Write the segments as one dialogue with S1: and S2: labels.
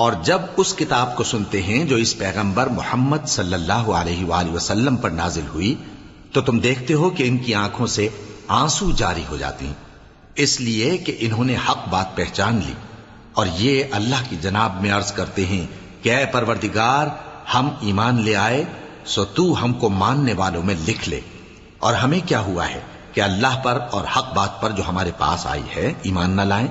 S1: اور جب اس کتاب کو سنتے ہیں جو اس پیغمبر محمد صلی اللہ علیہ وآلہ وسلم پر نازل ہوئی تو تم دیکھتے ہو کہ ان کی آنکھوں سے آنسو جاری ہو جاتے ہیں، اس لیے کہ انہوں نے حق بات پہچان لی، اور یہ اللہ کی جناب میں عرض کرتے ہیں کہ اے پروردگار، ہم ایمان لے آئے سو تو ہم کو ماننے والوں میں لکھ لے، اور ہمیں کیا ہوا ہے کہ اللہ پر اور حق بات پر جو ہمارے پاس آئی ہے ایمان نہ لائیں،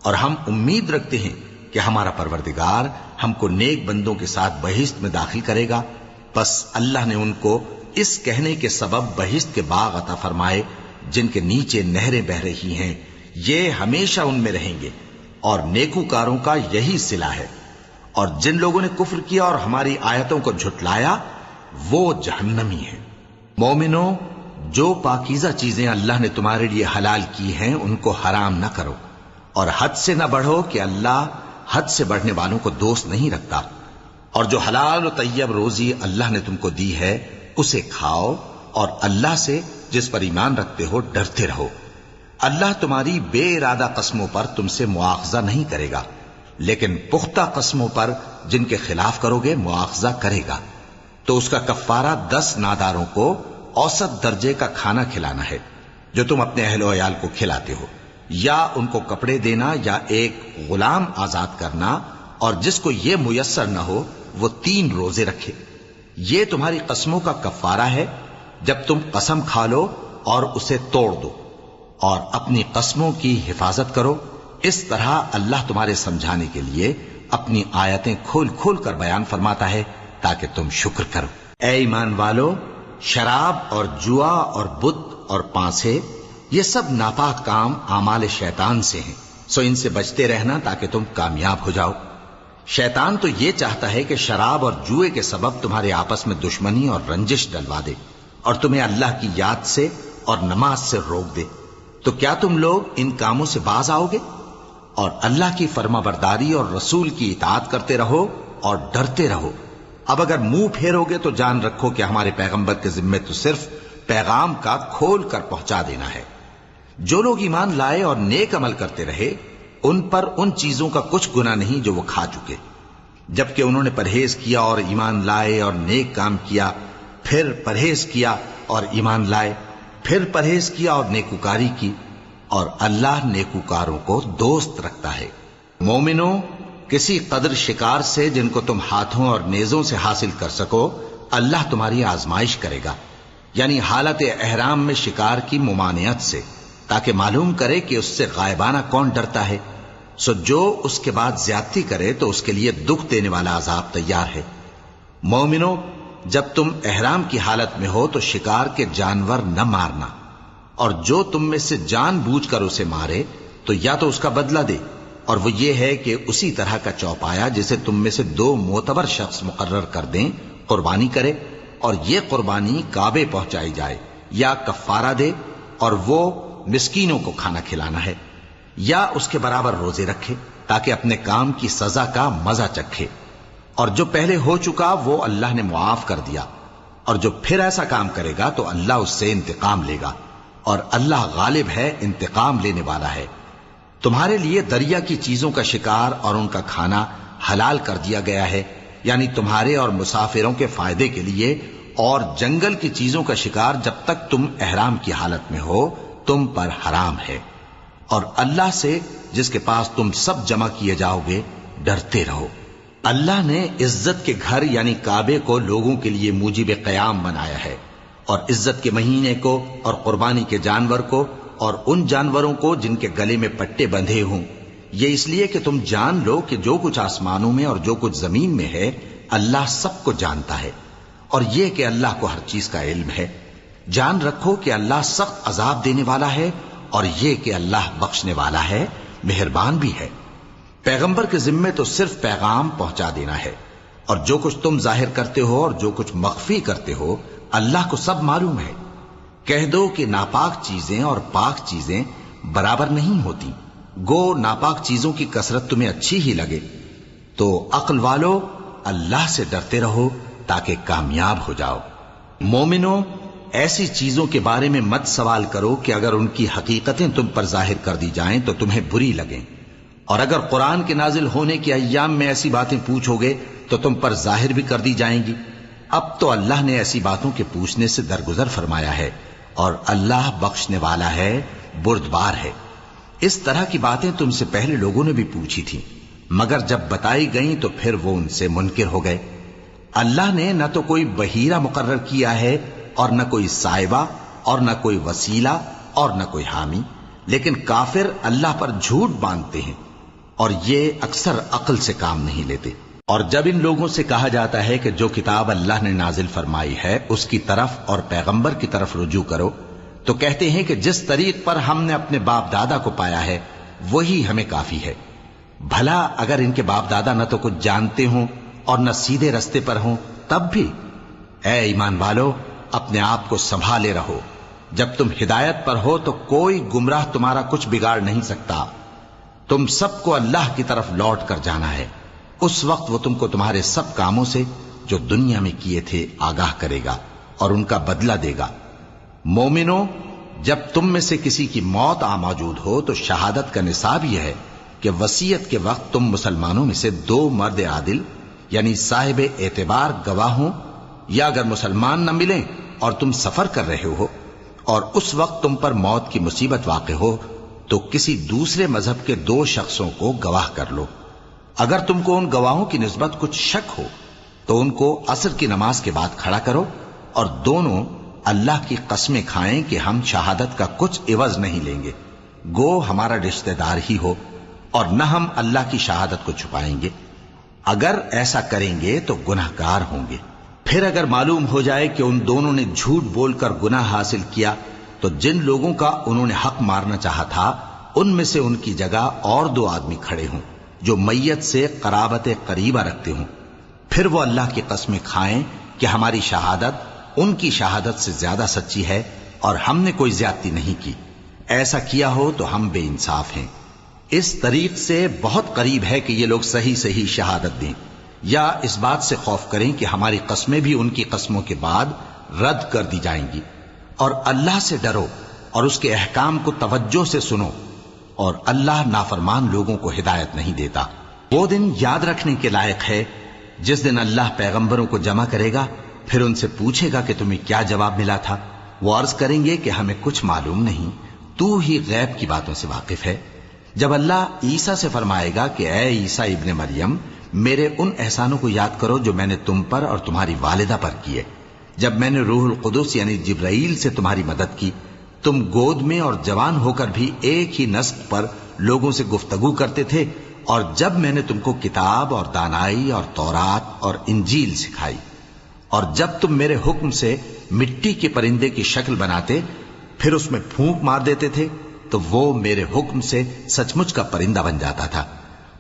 S1: اور ہم امید رکھتے ہیں کہ ہمارا پروردگار ہم کو نیک بندوں کے ساتھ بہشت میں داخل کرے گا۔ بس اللہ نے ان کو اس کہنے کے سبب بہشت کے باغ عطا فرمائے جن کے نیچے نہریں بہ رہی ہیں، یہ ہمیشہ ان میں رہیں گے، اور نیکوکاروں کا یہی صلہ ہے، اور جن لوگوں نے کفر کیا اور ہماری آیتوں کو جھٹلایا وہ جہنمی ہیں۔ مومنوں، جو پاکیزہ چیزیں اللہ نے تمہارے لیے حلال کی ہیں ان کو حرام نہ کرو، اور حد سے نہ بڑھو کہ اللہ حد سے بڑھنے والوں کو دوست نہیں رکھتا، اور جو حلال و طیب روزی اللہ نے تم کو دی ہے اسے کھاؤ، اور اللہ سے جس پر ایمان رکھتے ہو ڈرتے رہو۔ اللہ تمہاری بے ارادہ قسموں پر تم سے مواخذہ نہیں کرے گا، لیکن پختہ قسموں پر جن کے خلاف کرو گے مواخذہ کرے گا، تو اس کا کفارہ 10 ناداروں کو اوسط درجے کا کھانا کھلانا ہے جو تم اپنے اہل و عیال کو کھلاتے ہو، یا ان کو کپڑے دینا یا ایک غلام آزاد کرنا، اور جس کو یہ میسر نہ ہو وہ 3 روزے رکھے۔ یہ تمہاری قسموں کا کفارہ ہے جب تم قسم کھا لو اور اسے توڑ دو، اور اپنی قسموں کی حفاظت کرو۔ اس طرح اللہ تمہارے سمجھانے کے لیے اپنی آیتیں کھول کھول کر بیان فرماتا ہے تاکہ تم شکر کرو۔ اے ایمان والو، شراب اور جوا اور بت اور پانسے یہ سب ناپاک کام اعمال شیطان سے ہیں، سو ان سے بچتے رہنا تاکہ تم کامیاب ہو جاؤ۔ شیطان تو یہ چاہتا ہے کہ شراب اور جوئے کے سبب تمہارے آپس میں دشمنی اور رنجش ڈلوا دے، اور تمہیں اللہ کی یاد سے اور نماز سے روک دے۔ تو کیا تم لوگ ان کاموں سے باز آؤ گے؟ اور اللہ کی فرما برداری اور رسول کی اطاعت کرتے رہو اور ڈرتے رہو۔ اب اگر منہ پھیرو گے تو جان رکھو کہ ہمارے پیغمبر کے ذمے تو صرف پیغام کا کھول کر پہنچا دینا ہے۔ جو لوگ ایمان لائے اور نیک عمل کرتے رہے ان پر ان چیزوں کا کچھ گناہ نہیں جو وہ کھا چکے، جبکہ انہوں نے پرہیز کیا اور ایمان لائے اور نیک کام کیا، پھر پرہیز کیا اور ایمان لائے، پھر پرہیز کیا اور نیکوکاری کی، اور اللہ نیکوکاروں کو دوست رکھتا ہے۔ مومنوں، کسی قدر شکار سے جن کو تم ہاتھوں اور نیزوں سے حاصل کر سکو اللہ تمہاری آزمائش کرے گا، یعنی حالت احرام میں شکار کی ممانعت سے، تاکہ معلوم کرے کہ اس سے غائبانہ کون ڈرتا ہے۔ سو جو اس کے بعد زیادتی کرے تو اس کے لیے دکھ دینے والا عذاب تیار ہے۔ مومنوں، جب تم احرام کی حالت میں ہو تو شکار کے جانور نہ مارنا، اور جو تم میں سے جان بوجھ کر اسے مارے تو یا تو اس کا بدلہ دے، اور وہ یہ ہے کہ اسی طرح کا چوپایا جسے تم میں سے 2 معتبر شخص مقرر کر دیں قربانی کرے، اور یہ قربانی کعبے پہنچائی جائے، یا کفارہ دے اور وہ مسکینوں کو کھانا کھلانا ہے، یا اس کے برابر روزے رکھے تاکہ اپنے کام کی سزا کا مزہ چکھے، اور جو پہلے ہو چکا وہ اللہ نے معاف کر دیا، اور جو پھر ایسا کام کرے گا تو اللہ اس سے انتقام لے گا، اور اللہ غالب ہے، انتقام لینے والا ہے۔ تمہارے لیے دریا کی چیزوں کا شکار اور ان کا کھانا حلال کر دیا گیا ہے، یعنی تمہارے اور مسافروں کے فائدے کے لیے، اور جنگل کی چیزوں کا شکار جب تک تم احرام کی حالت میں ہو تم پر حرام ہے، اور اللہ سے جس کے پاس تم سب جمع کیے جاؤ گے ڈرتے رہو۔ اللہ نے عزت کے گھر یعنی کعبے کو لوگوں کے لیے موجب قیام بنایا ہے، اور عزت کے مہینے کو اور قربانی کے جانور کو اور ان جانوروں کو جن کے گلے میں پٹے بندھے ہوں، یہ اس لیے کہ تم جان لو کہ جو کچھ آسمانوں میں اور جو کچھ زمین میں ہے اللہ سب کو جانتا ہے، اور یہ کہ اللہ کو ہر چیز کا علم ہے۔ جان رکھو کہ اللہ سخت عذاب دینے والا ہے، اور یہ کہ اللہ بخشنے والا ہے، مہربان بھی ہے۔ پیغمبر کے ذمے تو صرف پیغام پہنچا دینا ہے، اور جو کچھ تم ظاہر کرتے ہو اور جو کچھ مخفی کرتے ہو اللہ کو سب معلوم ہے۔ کہہ دو کہ ناپاک چیزیں اور پاک چیزیں برابر نہیں ہوتی، گو ناپاک چیزوں کی کثرت تمہیں اچھی ہی لگے، تو عقل والو اللہ سے ڈرتے رہو تاکہ کامیاب ہو جاؤ۔ مومنوں، ایسی چیزوں کے بارے میں مت سوال کرو کہ اگر ان کی حقیقتیں تم پر ظاہر کر دی جائیں تو تمہیں بری لگیں، اور اگر قرآن کے نازل ہونے کے ایام میں ایسی باتیں پوچھو گے تو تم پر ظاہر بھی کر دی جائیں گی۔ اب تو اللہ نے ایسی باتوں کے پوچھنے سے درگزر فرمایا ہے، اور اللہ بخشنے والا ہے، بردبار ہے۔ اس طرح کی باتیں تم سے پہلے لوگوں نے بھی پوچھی تھیں، مگر جب بتائی گئیں تو پھر وہ ان سے منکر ہو گئے۔ اللہ نے نہ تو کوئی بحیرہ مقرر کیا ہے، اور نہ کوئی سائبہ، اور نہ کوئی وسیلہ، اور نہ کوئی حامی، لیکن کافر اللہ پر جھوٹ باندھتے ہیں، اور یہ اکثر عقل سے کام نہیں لیتے۔ اور جب ان لوگوں سے کہا جاتا ہے کہ جو کتاب اللہ نے نازل فرمائی ہے اس کی طرف اور پیغمبر کی طرف رجوع کرو، تو کہتے ہیں کہ جس طریق پر ہم نے اپنے باپ دادا کو پایا ہے وہی ہمیں کافی ہے۔ بھلا اگر ان کے باپ دادا نہ تو کچھ جانتے ہوں اور نہ سیدھے رستے پر ہوں تب بھی؟ اے ایمان والو، اپنے آپ کو سنبھالے رہو، جب تم ہدایت پر ہو تو کوئی گمراہ تمہارا کچھ بگاڑ نہیں سکتا۔ تم سب کو اللہ کی طرف لوٹ کر جانا ہے، اس وقت وہ تم کو تمہارے سب کاموں سے جو دنیا میں کیے تھے آگاہ کرے گا اور ان کا بدلہ دے گا۔ مومنو، جب تم میں سے کسی کی موت آ موجود ہو تو شہادت کا نصاب یہ ہے کہ وصیت کے وقت تم مسلمانوں میں سے 2 مرد عادل یعنی صاحب اعتبار گواہ ہوں، یا اگر مسلمان نہ ملیں اور تم سفر کر رہے ہو اور اس وقت تم پر موت کی مصیبت واقع ہو تو کسی دوسرے مذہب کے 2 شخصوں کو گواہ کر لو۔ اگر تم کو ان گواہوں کی نسبت کچھ شک ہو تو ان کو عصر کی نماز کے بعد کھڑا کرو، اور دونوں اللہ کی قسمیں کھائیں کہ ہم شہادت کا کچھ عوض نہیں لیں گے، گو ہمارا رشتہ دار ہی ہو، اور نہ ہم اللہ کی شہادت کو چھپائیں گے۔ اگر ایسا کریں گے تو گناہ گار ہوں گے۔ پھر اگر معلوم ہو جائے کہ ان دونوں نے جھوٹ بول کر گناہ حاصل کیا تو جن لوگوں کا انہوں نے حق مارنا چاہا تھا ان میں سے ان کی جگہ اور 2 آدمی کھڑے ہوں جو میت سے قرابت قریبہ رکھتے ہوں، پھر وہ اللہ کی قسمیں کھائیں کہ ہماری شہادت ان کی شہادت سے زیادہ سچی ہے اور ہم نے کوئی زیادتی نہیں کی۔ ایسا کیا ہو تو ہم بے انصاف ہیں۔ اس طریق سے بہت قریب ہے کہ یہ لوگ صحیح صحیح شہادت دیں، یا اس بات سے خوف کریں کہ ہماری قسمیں بھی ان کی قسموں کے بعد رد کر دی جائیں گی۔ اور اللہ سے ڈرو اور اس کے احکام کو توجہ سے سنو، اور اللہ نافرمان لوگوں کو ہدایت نہیں دیتا۔ وہ دن یاد رکھنے کے لائق ہے جس دن اللہ پیغمبروں کو جمع کرے گا، پھر ان سے پوچھے گا کہ تمہیں کیا جواب ملا تھا۔ وہ عرض کریں گے کہ ہمیں کچھ معلوم نہیں، تو ہی غیب کی باتوں سے واقف ہے۔ جب اللہ عیسیٰ سے فرمائے گا کہ اے عیسیٰ ابن مریم، میرے ان احسانوں کو یاد کرو جو میں نے تم پر اور تمہاری والدہ پر کیے، جب میں نے روح القدس یعنی جبرائیل سے تمہاری مدد کی، تم گود میں اور جوان ہو کر بھی ایک ہی نسق پر لوگوں سے گفتگو کرتے تھے، اور جب میں نے تم کو کتاب اور دانائی اور تورات اور انجیل سکھائی، اور جب تم میرے حکم سے مٹی کے پرندے کی شکل بناتے پھر اس میں پھونک مار دیتے تھے تو وہ میرے حکم سے سچ مچ کا پرندہ بن جاتا تھا،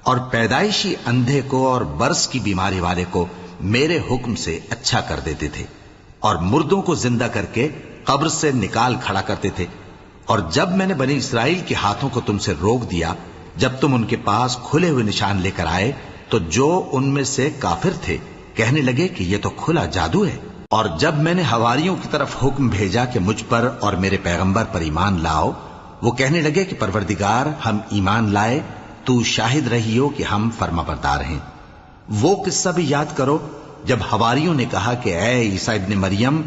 S1: اور پیدائشی اندھے کو اور برس کی بیماری والے کو میرے حکم سے اچھا کر دیتے تھے، اور مردوں کو زندہ کر کے قبر سے نکال کھڑا کرتے تھے۔ اور جب میں نے بنی اسرائیل کے ہاتھوں کو تم سے روک دیا جب تم ان کے پاس کھلے ہوئے نشان لے کر آئے تو جو ان میں سے کافر تھے کہنے لگے کہ یہ تو کھلا جادو ہے۔ اور جب میں نے حواریوں کی طرف حکم بھیجا کہ مجھ پر اور میرے پیغمبر پر ایمان لاؤ، وہ کہنے لگے کہ پروردگار، ہم ایمان لائے، تو شاہد رہی ہو کہ ہم فرما بردار ہیں۔ وہ قصہ بھی یاد کرو جب حواریوں نے کہا کہ اے عیسیٰ ابن مریم،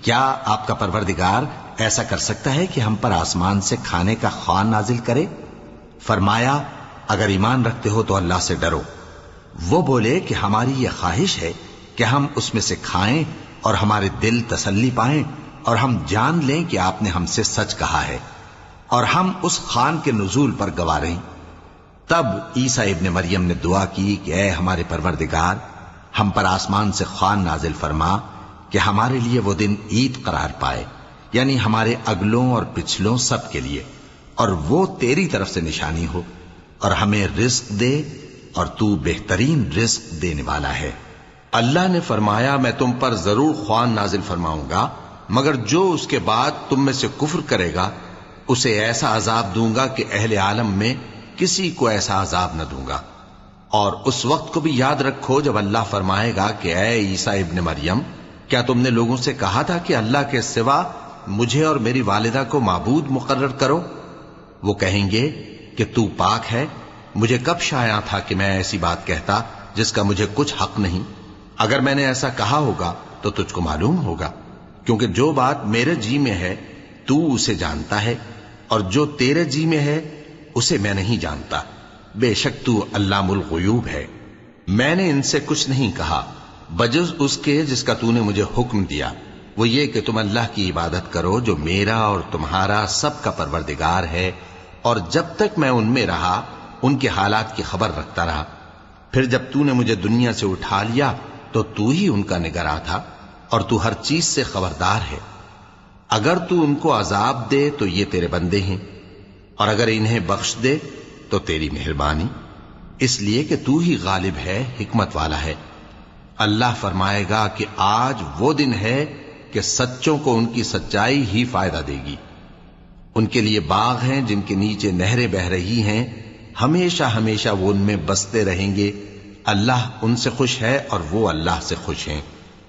S1: کیا آپ کا پروردگار ایسا کر سکتا ہے کہ ہم پر آسمان سے کھانے کا خوان نازل کرے؟ فرمایا، اگر ایمان رکھتے ہو تو اللہ سے ڈرو۔ وہ بولے کہ ہماری یہ خواہش ہے کہ ہم اس میں سے کھائیں اور ہمارے دل تسلی پائیں اور ہم جان لیں کہ آپ نے ہم سے سچ کہا ہے، اور ہم اس خوان کے نزول پر گواہ رہیں۔ تب عیسیٰ ابن مریم نے دعا کی کہ اے ہمارے پروردگار، ہم پر آسمان سے خوان نازل فرما کہ ہمارے لیے وہ دن عید قرار پائے، یعنی ہمارے اگلوں اور پچھلوں سب کے لیے، اور وہ تیری طرف سے نشانی ہو، اور ہمیں رزق دے، اور تو بہترین رزق دینے والا ہے۔
S2: اللہ نے فرمایا، میں تم پر ضرور خوان نازل فرماؤں گا، مگر جو اس کے بعد تم میں سے کفر کرے گا اسے ایسا عذاب دوں گا کہ اہل عالم میں کسی کو ایسا عذاب نہ دوں گا۔ اور اس وقت کو بھی یاد رکھو جب اللہ فرمائے گا کہ اے عیسیٰ ابن مریم، کیا تم نے لوگوں سے کہا تھا کہ اللہ کے سوا مجھے اور میری والدہ کو معبود مقرر کرو؟ وہ کہیں گے کہ تو پاک ہے، مجھے کب شایع تھا کہ میں ایسی بات کہتا جس کا مجھے کچھ حق نہیں؟ اگر میں نے ایسا کہا ہوگا تو تجھ کو معلوم ہوگا، کیونکہ جو بات میرے جی میں ہے تو اسے جانتا ہے، اور جو تیرے جی میں ہے اسے میں نہیں جانتا۔ بے شک تو علام الغیوب ہے۔ میں نے ان سے کچھ نہیں کہا بجز اس کے جس کا تو نے مجھے حکم دیا، وہ یہ کہ تم اللہ کی عبادت کرو جو میرا اور تمہارا سب کا پروردگار ہے، اور جب تک میں ان میں رہا ان کے حالات کی خبر رکھتا رہا۔ پھر جب تو نے مجھے دنیا سے اٹھا لیا تو تو ہی ان کا نگراں تھا، اور تو ہر چیز سے خبردار ہے۔ اگر تو ان کو عذاب دے تو یہ تیرے بندے ہیں، اور اگر انہیں بخش دے تو تیری مہربانی، اس لیے کہ تو ہی غالب ہے، حکمت والا ہے۔ اللہ فرمائے گا کہ آج وہ دن ہے کہ سچوں کو ان کی سچائی ہی فائدہ دے گی۔ ان کے لیے باغ ہیں جن کے نیچے نہریں بہ رہی ہیں، ہمیشہ ہمیشہ وہ ان میں بستے رہیں گے۔ اللہ ان سے خوش ہے اور وہ اللہ سے خوش ہیں،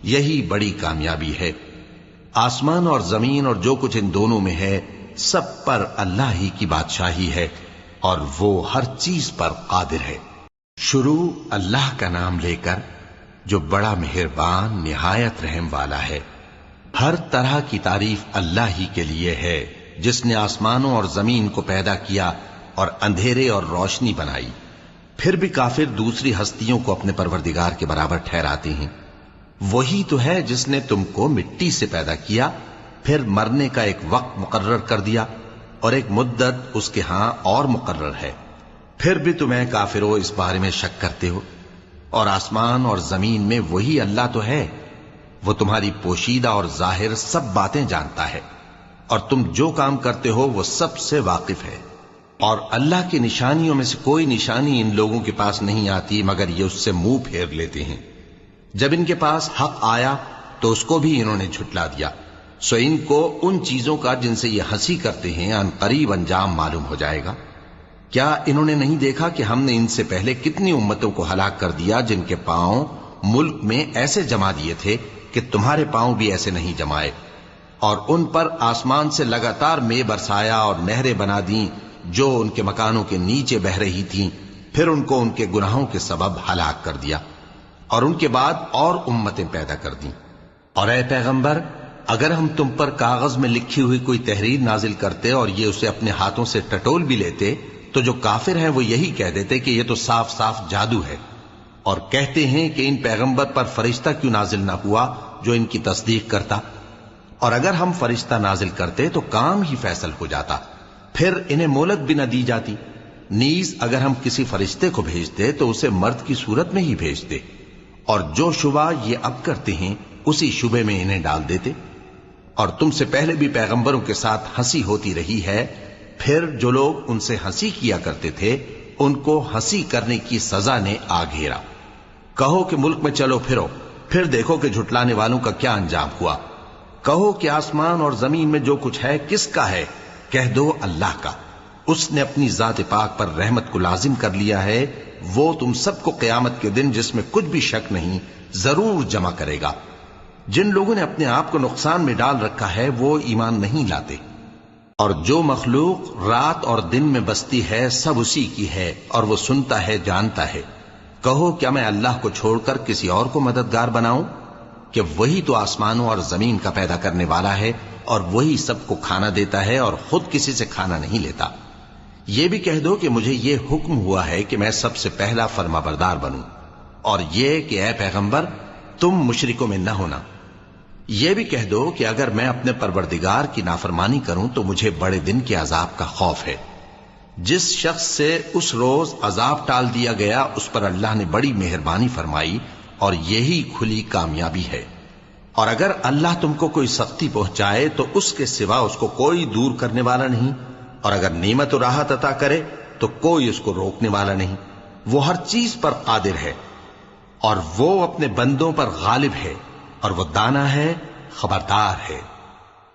S2: یہی بڑی کامیابی ہے۔ آسمان اور زمین اور جو کچھ ان دونوں میں ہے سب پر اللہ ہی کی بادشاہی ہے، اور وہ ہر چیز پر قادر ہے۔ شروع اللہ کا نام لے کر جو بڑا مہربان نہایت رحم والا ہے۔ ہر طرح کی تعریف اللہ ہی کے لیے ہے، جس نے آسمانوں اور زمین کو پیدا کیا اور اندھیرے اور روشنی بنائی۔ پھر بھی کافر دوسری ہستیوں کو اپنے پروردگار کے برابر ٹھہراتے ہیں۔ وہی تو ہے جس نے تم کو مٹی سے پیدا کیا، پھر مرنے کا ایک وقت مقرر کر دیا، اور ایک مدت اس کے ہاں اور مقرر ہے۔ پھر بھی تمہیں کافروں اس بارے میں شک کرتے ہو، اور آسمان اور زمین میں وہی اللہ تو ہے، وہ تمہاری پوشیدہ اور ظاہر سب باتیں جانتا ہے، اور تم جو کام کرتے ہو وہ سب سے واقف ہے۔ اور اللہ کی نشانیوں میں سے کوئی نشانی ان لوگوں کے پاس نہیں آتی مگر یہ اس سے منہ پھیر لیتے ہیں۔ جب ان کے پاس حق آیا تو اس کو بھی انہوں نے جھٹلا دیا، سو ان کو ان چیزوں کا جن سے یہ ہنسی کرتے ہیں ان قریب انجام معلوم ہو جائے گا۔ کیا انہوں نے نہیں دیکھا کہ ہم نے ان سے پہلے کتنی امتوں کو ہلاک کر دیا جن کے پاؤں ملک میں ایسے جما دیے تھے کہ تمہارے پاؤں بھی ایسے نہیں جمائے، اور ان پر آسمان سے لگاتار مے برسایا اور نہریں بنا دیں جو ان کے مکانوں کے نیچے بہ رہی تھیں، پھر ان کو ان کے گناہوں کے سبب ہلاک کر دیا، اور ان کے بعد اور امتیں پیدا کر دیں۔ اور اے پیغمبر، اگر ہم تم پر کاغذ میں لکھی ہوئی کوئی تحریر نازل کرتے اور یہ اسے اپنے ہاتھوں سے ٹٹول بھی لیتے تو جو کافر ہیں وہ یہی کہہ دیتے کہ یہ تو صاف صاف جادو ہے، اور کہتے ہیں کہ ان پیغمبر پر فرشتہ کیوں نازل نہ ہوا جو ان کی تصدیق کرتا، اور اگر ہم فرشتہ نازل کرتے تو کام ہی فیصل ہو جاتا، پھر انہیں مہلت بھی نہ دی جاتی۔ نیز اگر ہم کسی فرشتے کو بھیجتے تو اسے مرد کی صورت میں ہی بھیجتے، اور جو شبہ یہ اب کرتے ہیں اسی شبے میں انہیں ڈال دیتے۔ اور تم سے پہلے بھی پیغمبروں کے ساتھ ہنسی ہوتی رہی ہے، پھر جو لوگ ان سے ہنسی کیا کرتے تھے ان کو ہنسی کرنے کی سزا نے آ گھیرا۔ کہو کہ ملک میں چلو پھرو، پھر دیکھو کہ جھٹلانے والوں کا کیا انجام ہوا۔ کہو کہ آسمان اور زمین میں جو کچھ ہے کس کا ہے؟ کہہ دو اللہ کا۔ اس نے اپنی ذات پاک پر رحمت کو لازم کر لیا ہے، وہ تم سب کو قیامت کے دن جس میں کچھ بھی شک نہیں ضرور جمع کرے گا۔ جن لوگوں نے اپنے آپ کو نقصان میں ڈال رکھا ہے وہ ایمان نہیں لاتے، اور جو مخلوق رات اور دن میں بستی ہے سب اسی کی ہے، اور وہ سنتا ہے جانتا ہے۔ کہو کیا میں اللہ کو چھوڑ کر کسی اور کو مددگار بناؤں؟ کہ وہی تو آسمانوں اور زمین کا پیدا کرنے والا ہے، اور وہی سب کو کھانا دیتا ہے اور خود کسی سے کھانا نہیں لیتا۔ یہ بھی کہہ دو کہ مجھے یہ حکم ہوا ہے کہ میں سب سے پہلا فرما بردار بنوں، اور یہ کہ اے پیغمبر تم مشرکوں میں نہ ہونا۔ یہ بھی کہہ دو کہ اگر میں اپنے پروردگار کی نافرمانی کروں تو مجھے بڑے دن کے عذاب کا خوف ہے۔ جس شخص سے اس روز عذاب ٹال دیا گیا اس پر اللہ نے بڑی مہربانی فرمائی، اور یہی کھلی کامیابی ہے۔ اور اگر اللہ تم کو کوئی سختی پہنچائے تو اس کے سوا اس کو کوئی دور کرنے والا نہیں، اور اگر نعمت و راحت عطا کرے تو کوئی اس کو روکنے والا نہیں۔ وہ ہر چیز پر قادر ہے، اور وہ اپنے بندوں پر غالب ہے، اور وہ دانا ہے، خبردار ہے۔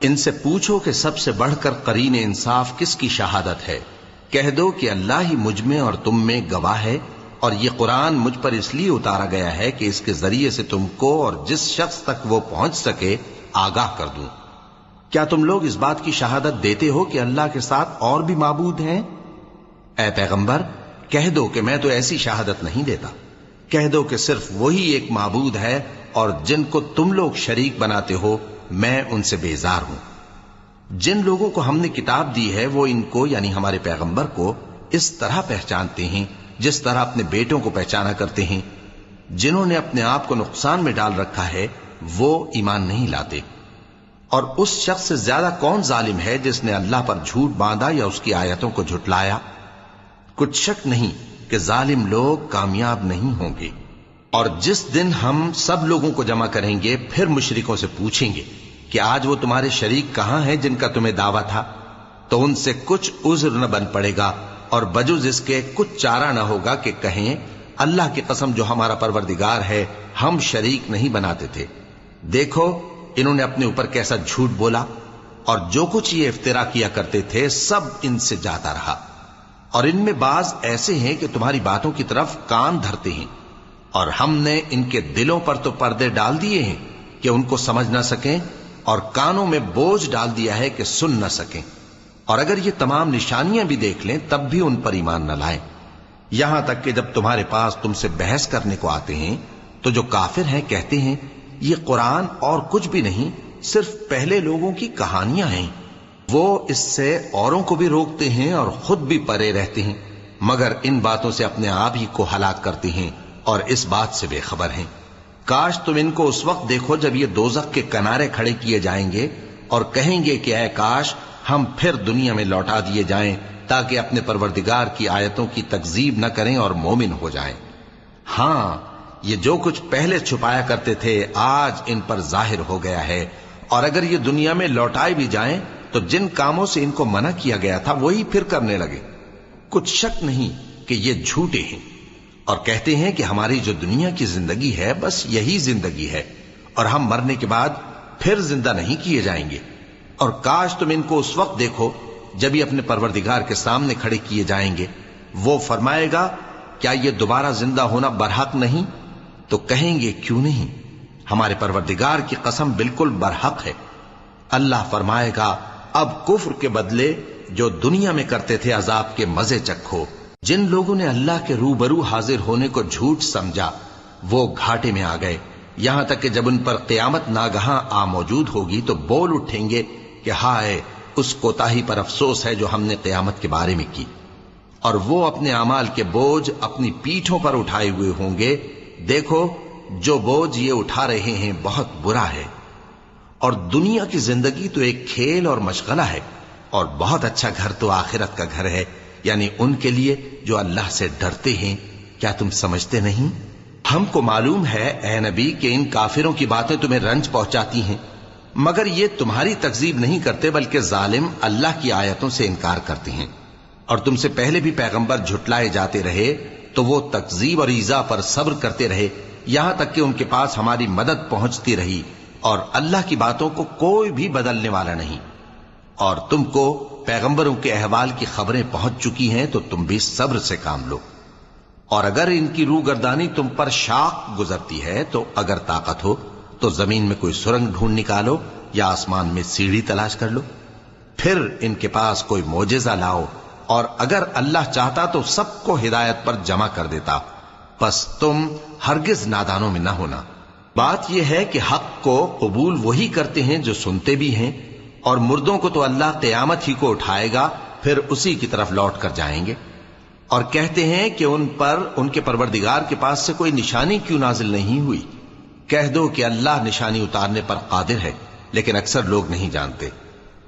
S2: ان سے پوچھو کہ سب سے بڑھ کر قرین انصاف کس کی شہادت ہے؟ کہہ دو کہ اللہ ہی مجھ میں اور تم میں گواہ ہے، اور یہ قرآن مجھ پر اس لیے اتارا گیا ہے کہ اس کے ذریعے سے تم کو اور جس شخص تک وہ پہنچ سکے آگاہ کر دوں۔ کیا تم لوگ اس بات کی شہادت دیتے ہو کہ اللہ کے ساتھ اور بھی معبود ہیں؟ اے پیغمبر کہہ دو کہ میں تو ایسی شہادت نہیں دیتا، کہہ دو کہ صرف وہی ایک معبود ہے اور جن کو تم لوگ شریک بناتے ہو میں ان سے بیزار ہوں۔ جن لوگوں کو ہم نے کتاب دی ہے وہ ان کو یعنی ہمارے پیغمبر کو اس طرح پہچانتے ہیں جس طرح اپنے بیٹوں کو پہچانا کرتے ہیں۔ جنہوں نے اپنے آپ کو نقصان میں ڈال رکھا ہے وہ ایمان نہیں لاتے۔ اور اس شخص سے زیادہ کون ظالم ہے جس نے اللہ پر جھوٹ باندھا یا اس کی آیتوں کو جھٹلایا؟ کچھ شک نہیں کہ ظالم لوگ کامیاب نہیں ہوں گے۔ اور جس دن ہم سب لوگوں کو جمع کریں گے پھر مشرکوں سے پوچھیں گے کہ آج وہ تمہارے شریک کہاں ہیں جن کا تمہیں دعویٰ تھا، تو ان سے کچھ عذر نہ بن پڑے گا اور بجز اس کے کچھ چارہ نہ ہوگا کہ کہیں اللہ کی قسم جو ہمارا پروردگار ہے ہم شریک نہیں بناتے تھے۔ دیکھو انہوں نے اپنے اوپر کیسا جھوٹ بولا، اور جو کچھ یہ افترا کیا کرتے تھے سب ان سے جاتا رہا۔ اور ان میں بعض ایسے ہیں کہ تمہاری باتوں کی طرف کان دھرتے ہیں، اور ہم نے ان کے دلوں پر تو پردے ڈال دیے ہیں کہ ان کو سمجھ نہ سکیں، اور کانوں میں بوجھ ڈال دیا ہے کہ سن نہ سکیں، اور اگر یہ تمام نشانیاں بھی دیکھ لیں تب بھی ان پر ایمان نہ لائیں۔ یہاں تک کہ جب تمہارے پاس تم سے بحث کرنے کو آتے ہیں تو جو کافر ہیں کہتے ہیں یہ قرآن اور کچھ بھی نہیں، صرف پہلے لوگوں کی کہانیاں ہیں۔ وہ اس سے اوروں کو بھی روکتے ہیں اور خود بھی پرے رہتے ہیں، مگر ان باتوں سے اپنے آپ ہی کو ہلاک کرتے ہیں اور اس بات سے بے خبر ہیں۔ کاش تم ان کو اس وقت دیکھو جب یہ دوزخ کے کنارے کھڑے کیے جائیں گے اور کہیں گے کہ اے کاش ہم پھر دنیا میں لوٹا دیے جائیں تاکہ اپنے پروردگار کی آیتوں کی تکذیب نہ کریں اور مومن ہو جائیں۔ ہاں یہ جو کچھ پہلے چھپایا کرتے تھے آج ان پر ظاہر ہو گیا ہے، اور اگر یہ دنیا میں لوٹائے بھی جائیں تو جن کاموں سے ان کو منع کیا گیا تھا وہی پھر کرنے لگے۔ کچھ شک نہیں کہ یہ جھوٹے ہیں، اور کہتے ہیں کہ ہماری جو دنیا کی زندگی ہے بس یہی زندگی ہے اور ہم مرنے کے بعد پھر زندہ نہیں کیے جائیں گے۔ اور کاش تم ان کو اس وقت دیکھو جب یہ اپنے پروردگار کے سامنے کھڑے کیے جائیں گے، وہ فرمائے گا کیا یہ دوبارہ زندہ ہونا برحق نہیں؟ تو کہیں گے کیوں نہیں، ہمارے پروردگار کی قسم بالکل برحق ہے۔ اللہ فرمائے گا اب کفر کے بدلے جو دنیا میں کرتے تھے عذاب کے مزے چکھو۔ جن لوگوں نے اللہ کے روبرو حاضر ہونے کو جھوٹ سمجھا وہ گھاٹے میں آ گئے، یہاں تک کہ جب ان پر قیامت ناگہاں آ موجود ہوگی تو بول اٹھیں گے کہ ہائے اس کوتاہی پر افسوس ہے جو ہم نے قیامت کے بارے میں کی، اور وہ اپنے اعمال کے بوجھ اپنی پیٹھوں پر اٹھائے ہوئے ہوں گے۔ دیکھو جو بوجھ یہ اٹھا رہے ہیں بہت برا ہے، اور دنیا کی زندگی تو ایک کھیل اور مشغلہ ہے، اور بہت اچھا گھر تو آخرت کا گھر ہے، یعنی ان کے لیے جو اللہ سے ڈرتے ہیں۔ کیا تم سمجھتے نہیں؟ ہم کو معلوم ہے اے نبی کہ ان کافروں کی باتیں تمہیں رنج پہنچاتی ہیں، مگر یہ تمہاری تکذیب نہیں کرتے بلکہ ظالم اللہ کی آیتوں سے انکار کرتے ہیں۔ اور تم سے پہلے بھی پیغمبر جھٹلائے جاتے رہے تو وہ تکذیب اور ایذا پر صبر کرتے رہے یہاں تک کہ ان کے پاس ہماری مدد پہنچتی رہی، اور اللہ کی باتوں کو کوئی بھی بدلنے والا نہیں۔ اور تم کو پیغمبروں کے احوال کی خبریں پہنچ چکی ہیں تو تم بھی صبر سے کام لو۔ اور اگر ان کی روح گردانی تم پر شاق گزرتی ہے تو اگر طاقت ہو تو زمین میں کوئی سرنگ ڈھونڈ نکالو یا آسمان میں سیڑھی تلاش کر لو، پھر ان کے پاس کوئی معجزہ لاؤ، اور اگر اللہ چاہتا تو سب کو ہدایت پر جمع کر دیتا، پس تم ہرگز نادانوں میں نہ ہونا۔ بات یہ ہے کہ حق کو قبول وہی کرتے ہیں جو سنتے بھی ہیں، اور مردوں کو تو اللہ قیامت ہی کو اٹھائے گا پھر اسی کی طرف لوٹ کر جائیں گے۔ اور کہتے ہیں کہ ان پر ان کے پروردگار کے پاس سے کوئی نشانی کیوں نازل نہیں ہوئی؟ کہہ دو کہ اللہ نشانی اتارنے پر قادر ہے، لیکن اکثر لوگ نہیں جانتے۔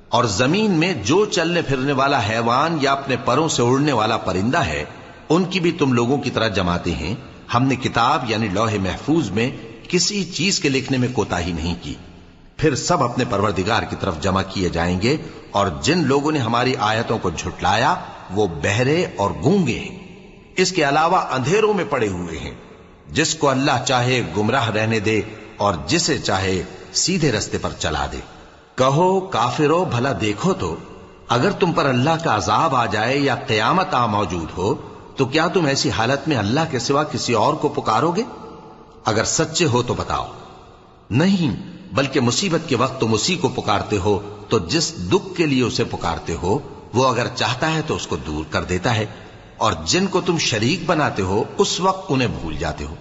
S2: اور زمین میں جو چلنے پھرنے والا حیوان یا اپنے پروں سے اڑنے والا پرندہ ہے ان کی بھی تم لوگوں کی طرح جماتے ہیں۔ ہم نے کتاب یعنی لوح محفوظ میں کسی چیز کے لکھنے میں کوتاہی نہیں کی۔ پھر سب اپنے پروردگار کی طرف جمع کیے جائیں گے، اور جن لوگوں نے ہماری آیتوں کو جھٹلایا وہ بہرے اور گونگے ہیں، اس کے علاوہ اندھیروں میں پڑے ہوئے ہیں۔ جس کو اللہ چاہے گمراہ رہنے دے اور جسے چاہے سیدھے رستے پر چلا دے۔ کہو کافرو بھلا دیکھو تو اگر تم پر اللہ کا عذاب آ جائے یا قیامت آ موجود ہو تو کیا تم ایسی حالت میں اللہ کے سوا کسی اور کو پکارو گے؟ اگر سچے ہو تو بتاؤ۔ نہیں، بلکہ مصیبت کے وقت تم اسی کو پکارتے ہو، تو جس دکھ کے لیے اسے پکارتے ہو وہ اگر چاہتا ہے تو اس کو دور کر دیتا ہے،
S1: اور جن کو تم شریک بناتے ہو اس وقت انہیں بھول جاتے ہو۔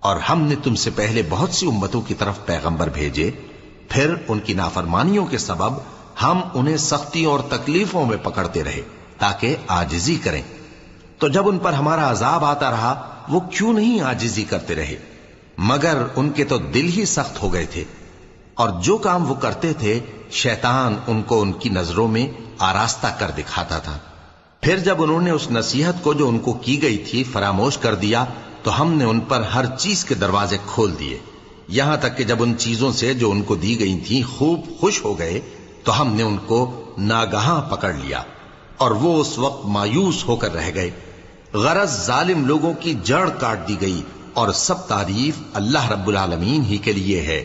S1: اور ہم نے تم سے پہلے بہت سی امتوں کی طرف پیغمبر بھیجے، پھر ان کی نافرمانیوں کے سبب ہم انہیں سختیوں اور تکلیفوں میں پکڑتے رہے تاکہ عاجزی کریں۔ تو جب ان پر ہمارا عذاب آتا رہا وہ کیوں نہیں عاجزی کرتے رہے، مگر ان کے تو دل ہی سخت ہو گئے تھے، اور جو کام وہ کرتے تھے شیطان ان کو ان کی نظروں میں آراستہ کر دکھاتا تھا۔ پھر جب انہوں نے اس نصیحت کو جو ان کو کی گئی تھی فراموش کر دیا تو ہم نے ان پر ہر چیز کے دروازے کھول دیے، یہاں تک کہ جب ان چیزوں سے جو ان کو دی گئی تھیں خوب خوش ہو گئے تو ہم نے ان کو ناگہاں پکڑ لیا، اور وہ اس وقت مایوس ہو کر رہ گئے۔ غرض ظالم لوگوں کی جڑ کاٹ دی گئی، اور سب تعریف اللہ رب العالمین ہی کے لیے ہے۔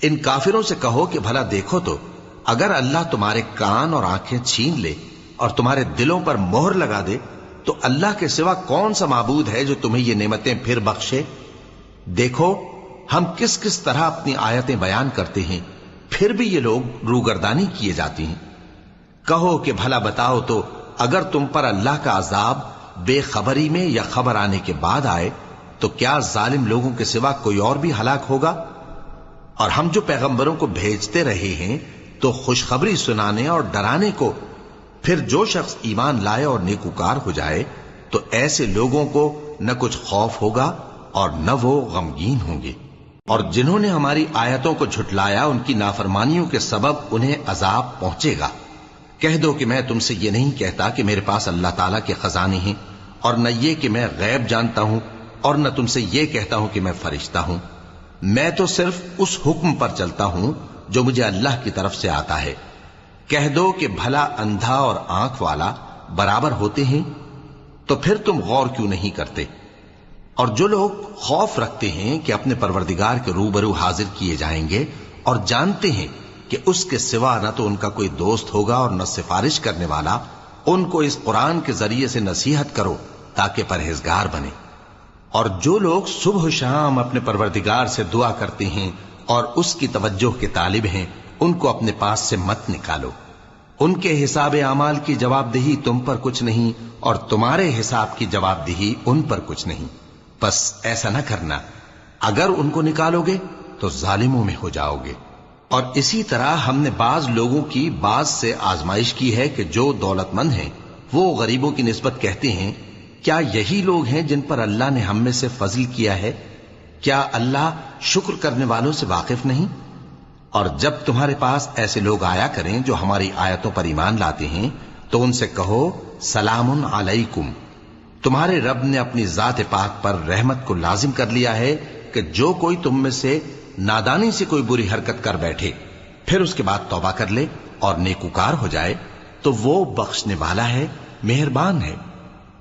S1: ان کافروں سے کہو کہ بھلا دیکھو تو اگر اللہ تمہارے کان اور آنکھیں چھین لے اور تمہارے دلوں پر مہر لگا دے تو اللہ کے سوا کون سا معبود ہے جو تمہیں یہ نعمتیں پھر بخشے؟ دیکھو ہم کس کس طرح اپنی آیتیں بیان کرتے ہیں، پھر بھی یہ لوگ روگردانی کیے جاتی ہیں۔ کہو کہ بھلا بتاؤ تو اگر تم پر اللہ کا عذاب بے خبری میں یا خبر آنے کے بعد آئے تو کیا ظالم لوگوں کے سوا کوئی اور بھی ہلاک ہوگا؟ اور ہم جو پیغمبروں کو بھیجتے رہے ہیں تو خوشخبری سنانے اور ڈرانے کو، پھر جو شخص ایمان لائے اور نیکوکار ہو جائے تو ایسے لوگوں کو نہ کچھ خوف ہوگا اور نہ وہ غمگین ہوں گے۔ اور جنہوں نے ہماری آیتوں کو جھٹلایا ان کی نافرمانیوں کے سبب انہیں عذاب پہنچے گا۔ کہہ دو کہ میں تم سے یہ نہیں کہتا کہ میرے پاس اللہ تعالیٰ کے خزانے ہیں، اور نہ یہ کہ میں غیب جانتا ہوں، اور نہ تم سے یہ کہتا ہوں کہ میں فرشتہ ہوں۔ میں تو صرف اس حکم پر چلتا ہوں جو مجھے اللہ کی طرف سے آتا ہے۔ کہہ دو کہ بھلا اندھا اور آنکھ والا برابر ہوتے ہیں؟ تو پھر تم غور کیوں نہیں کرتے؟ اور جو لوگ خوف رکھتے ہیں کہ اپنے پروردگار کے روبرو حاضر کیے جائیں گے اور جانتے ہیں کہ اس کے سوا نہ تو ان کا کوئی دوست ہوگا اور نہ سفارش کرنے والا، ان کو اس قرآن کے ذریعے سے نصیحت کرو تاکہ پرہیزگار بنے۔ اور جو لوگ صبح و شام اپنے پروردگار سے دعا کرتے ہیں اور اس کی توجہ کے طالب ہیں، ان کو اپنے پاس سے مت نکالو۔ ان کے حساب اعمال کی جواب دہی تم پر کچھ نہیں، اور تمہارے حساب کی جواب دہی ان پر کچھ نہیں۔ بس ایسا نہ کرنا، اگر ان کو نکالو گے تو ظالموں میں ہو جاؤ گے۔ اور اسی طرح ہم نے بعض لوگوں کی بعض سے آزمائش کی ہے کہ جو دولت مند ہیں وہ غریبوں کی نسبت کہتے ہیں کیا یہی لوگ ہیں جن پر اللہ نے ہم میں سے فضل کیا ہے؟ کیا اللہ شکر کرنے والوں سے واقف نہیں؟ اور جب تمہارے پاس ایسے لوگ آیا کریں جو ہماری آیتوں پر ایمان لاتے ہیں تو ان سے کہو سلام علیکم، تمہارے رب نے اپنی ذات پاک پر رحمت کو لازم کر لیا ہے کہ جو کوئی تم میں سے نادانی سے کوئی بری حرکت کر بیٹھے پھر اس کے بعد توبہ کر لے اور نیکوکار ہو جائے تو وہ بخشنے والا ہے، مہربان ہے۔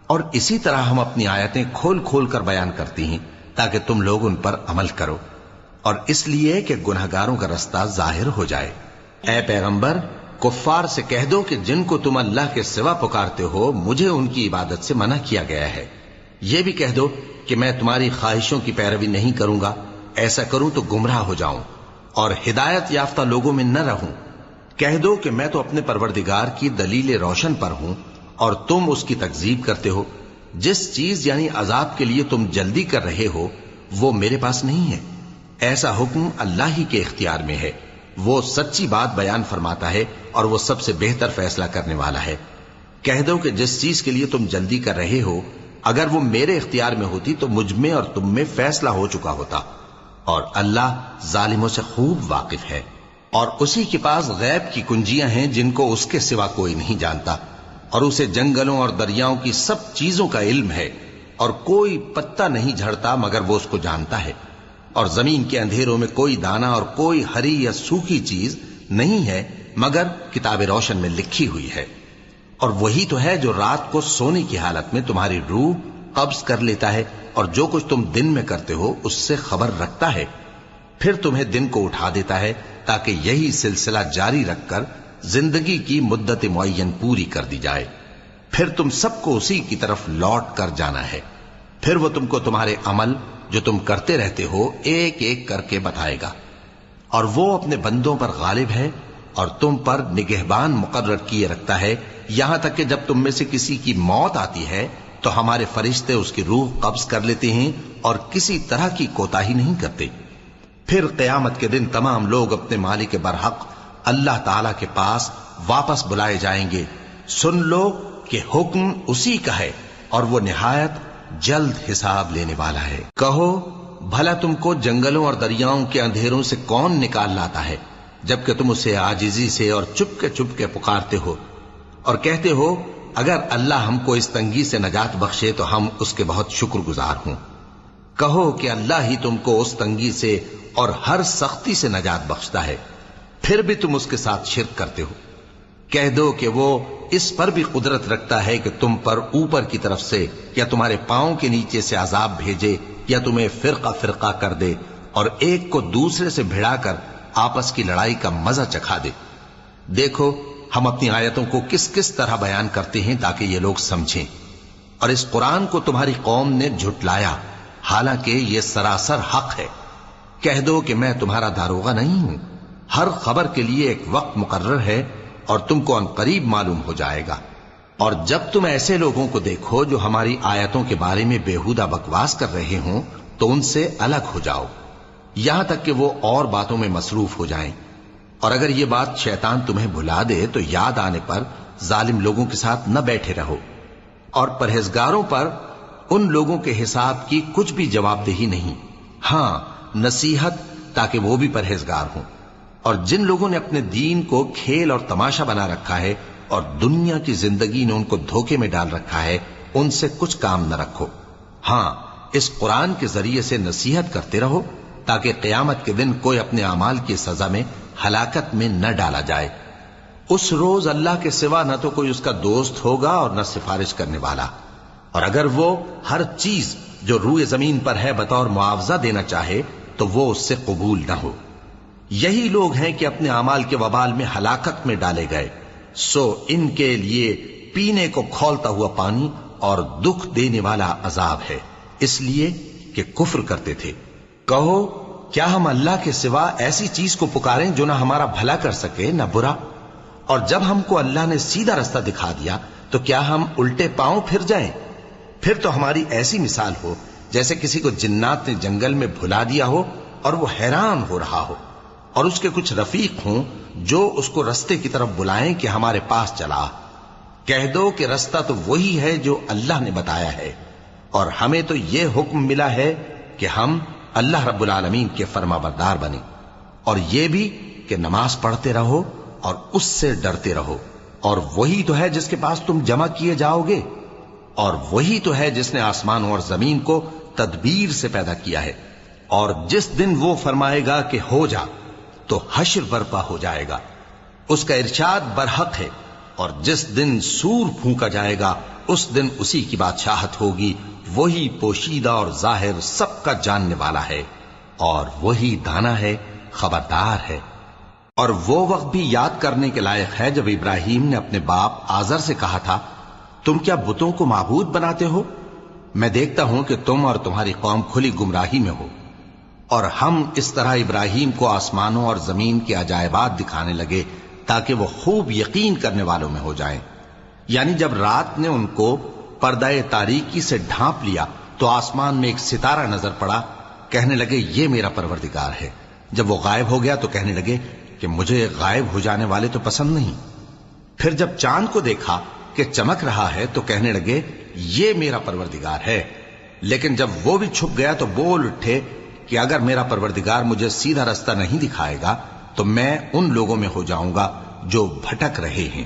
S1: اور اسی طرح ہم اپنی آیتیں کھول کھول کر بیان کرتی ہیں تاکہ تم لوگ ان پر عمل کرو، اور اس لیے کہ گنہگاروں کا رستہ ظاہر ہو جائے۔ اے پیغمبر، کفار سے کہہ دو کہ جن کو تم اللہ کے سوا پکارتے ہو مجھے ان کی عبادت سے منع کیا گیا ہے۔ یہ بھی کہہ دو کہ میں تمہاری خواہشوں کی پیروی نہیں کروں گا، ایسا کروں تو گمراہ ہو جاؤں اور ہدایت یافتہ لوگوں میں نہ رہوں۔ کہہ دو کہ میں تو اپنے پروردگار کی دلیل روشن پر ہوں اور تم اس کی تکذیب کرتے ہو۔ جس چیز یعنی عذاب کے لیے تم جلدی کر رہے ہو وہ میرے پاس نہیں ہے، ایسا حکم اللہ ہی کے اختیار میں ہے۔ وہ سچی بات بیان فرماتا ہے اور وہ سب سے بہتر فیصلہ کرنے والا ہے۔ کہہ دو کہ جس چیز کے لیے تم جلدی کر رہے ہو اگر وہ میرے اختیار میں ہوتی تو مجھ میں اور تم میں فیصلہ ہو چکا ہوتا، اور اللہ ظالموں سے خوب واقف ہے۔ اور اسی کے پاس غیب کی کنجیاں ہیں جن کو اس کے سوا کوئی نہیں جانتا، اور اسے جنگلوں اور دریاؤں کی سب چیزوں کا علم ہے، اور کوئی پتا نہیں جھڑتا مگر وہ اس کو جانتا ہے، اور زمین کے اندھیروں میں کوئی دانہ اور کوئی ہری یا سوکھی چیز نہیں ہے مگر کتاب روشن میں لکھی ہوئی ہے۔ اور وہی تو ہے جو رات کو سونے کی حالت میں تمہاری روح قبض کر لیتا ہے اور جو کچھ تم دن میں کرتے ہو اس سے خبر رکھتا ہے، پھر تمہیں دن کو اٹھا دیتا ہے تاکہ یہی سلسلہ جاری رکھ کر زندگی کی مدت معین پوری کر دی جائے، پھر تم سب کو اسی کی طرف لوٹ کر جانا ہے، پھر وہ تم کو تمہارے عمل جو تم کرتے رہتے ہو ایک ایک کر کے بتائے گا، اور وہ اپنے بندوں پر غالب ہے اور تم پر نگہبان مقرر کیے رکھتا ہے
S2: یہاں تک کہ جب تم میں سے کسی کی موت آتی ہے تو ہمارے فرشتے اس کی روح قبض کر لیتے ہیں اور کسی طرح کی کوتاہی نہیں کرتے۔ پھر قیامت کے دن تمام لوگ اپنے مالک برحق اللہ تعالی کے پاس واپس بلائے جائیں گے۔ سن لو کہ حکم اسی کا ہے اور وہ نہایت جلد حساب لینے والا ہے۔ کہو بھلا تم کو جنگلوں اور دریاؤں کے اندھیروں سے کون نکال لاتا ہے جبکہ تم اسے عاجزی سے اور چپ کے پکارتے ہو اور کہتے ہو اگر اللہ ہم کو اس تنگی سے نجات بخشے تو ہم اس کے بہت شکر گزار ہوں۔ کہو کہ اللہ ہی تم کو اس تنگی سے اور ہر سختی سے نجات بخشتا ہے، پھر بھی تم اس کے ساتھ شرک کرتے ہو۔ کہہ دو کہ وہ اس پر بھی قدرت رکھتا ہے کہ تم پر اوپر کی طرف سے یا تمہارے پاؤں کے نیچے سے عذاب بھیجے یا تمہیں فرقہ فرقہ کر دے اور ایک کو دوسرے سے بھڑا کر آپس کی لڑائی کا مزہ چکھا دے۔ دیکھو ہم اپنی آیتوں کو کس کس طرح بیان کرتے ہیں تاکہ یہ لوگ سمجھیں، اور اس قرآن کو تمہاری قوم نے جھٹلایا حالانکہ یہ سراسر حق ہے۔ کہہ دو کہ میں تمہارا داروغہ نہیں ہوں، ہر خبر کے لیے ایک وقت مقرر ہے اور تم کو عنقریب معلوم ہو جائے گا۔ اور جب تم ایسے لوگوں کو دیکھو جو ہماری آیتوں کے بارے میں بےہودہ بکواس کر رہے ہوں تو ان سے الگ ہو جاؤ یہاں تک کہ وہ اور باتوں میں مصروف ہو جائیں، اور اگر یہ بات شیطان تمہیں بھلا دے تو یاد آنے پر ظالم لوگوں کے ساتھ نہ بیٹھے رہو، اور پرہیزگاروں پر ان لوگوں کے حساب کی کچھ بھی جواب دہی نہیں، ہاں نصیحت تاکہ وہ بھی پرہیزگار ہوں۔ اور جن لوگوں نے اپنے دین کو کھیل اور تماشا بنا رکھا ہے اور دنیا کی زندگی نے ان کو دھوکے میں ڈال رکھا ہے، ان سے کچھ کام نہ رکھو، ہاں اس قرآن کے ذریعے سے نصیحت کرتے رہو تاکہ قیامت کے دن کوئی اپنے اعمال کی سزا میں ہلاکت میں نہ ڈالا جائے۔ اس روز اللہ کے سوا نہ تو کوئی اس کا دوست ہوگا اور نہ سفارش کرنے والا، اور اگر وہ ہر چیز جو روئے زمین پر ہے بطور معاوضہ دینا چاہے تو وہ اس سے قبول نہ ہو۔ یہی لوگ ہیں کہ اپنے اعمال کے وبال میں ہلاکت میں ڈالے گئے، سو ان کے لیے پینے کو کھولتا ہوا پانی اور دکھ دینے والا عذاب ہے، اس لیے کہ کفر کرتے تھے۔ کہو کیا ہم اللہ کے سوا ایسی چیز کو پکاریں جو نہ ہمارا بھلا کر سکے نہ برا؟ اور جب ہم کو اللہ نے سیدھا رستہ دکھا دیا تو کیا ہم الٹے پاؤں پھر جائیں؟ پھر تو ہماری ایسی مثال ہو جیسے کسی کو جنات نے جنگل میں بھلا دیا ہو اور وہ حیران ہو رہا ہو، اور اس کے کچھ رفیق ہوں جو اس کو رستے کی طرف بلائیں کہ ہمارے پاس چلا۔ کہہ دو کہ رستہ تو وہی ہے جو اللہ نے بتایا ہے، اور ہمیں تو یہ حکم ملا ہے کہ ہم اللہ رب العالمین کے فرما بردار بنیں، اور یہ بھی کہ نماز پڑھتے رہو اور اس سے ڈرتے رہو، اور وہی تو ہے جس کے پاس تم جمع کیے جاؤ گے، اور وہی تو ہے جس نے آسمانوں اور زمین کو تدبیر سے پیدا کیا ہے، اور جس دن وہ فرمائے گا کہ ہو جا تو حشر برپا ہو جائے گا، اس کا ارشاد برحق ہے، اور جس دن سور پھونکا جائے گا اس دن اسی کی بادشاہت ہوگی، وہی پوشیدہ اور ظاہر سب کا جاننے والا ہے، اور وہی دانا ہے خبردار ہے۔ اور وہ وقت بھی یاد کرنے کے لائق ہے جب ابراہیم نے اپنے باپ آزر سے کہا تھا تم کیا بتوں کو معبود بناتے ہو؟ میں دیکھتا ہوں کہ تم اور تمہاری قوم کھلی گمراہی میں ہو۔ اور ہم اس طرح ابراہیم کو آسمانوں اور زمین کے عجائبات دکھانے لگے تاکہ وہ خوب یقین کرنے والوں میں ہو جائیں۔ یعنی جب رات نے ان کو پردہ تاریکی سے ڈھانپ لیا تو آسمان میں ایک ستارہ نظر پڑا، کہنے لگے یہ میرا پروردگار ہے۔ جب وہ غائب ہو گیا تو کہنے لگے کہ مجھے غائب ہو جانے والے تو پسند نہیں۔ پھر جب چاند کو دیکھا کہ چمک رہا ہے تو کہنے لگے یہ میرا پروردگار ہے۔ لیکن جب وہ بھی چھپ گیا تو بول اٹھے کہ اگر میرا پروردگار مجھے سیدھا رستہ نہیں دکھائے گا تو میں ان لوگوں میں ہو جاؤں گا جو بھٹک رہے ہیں۔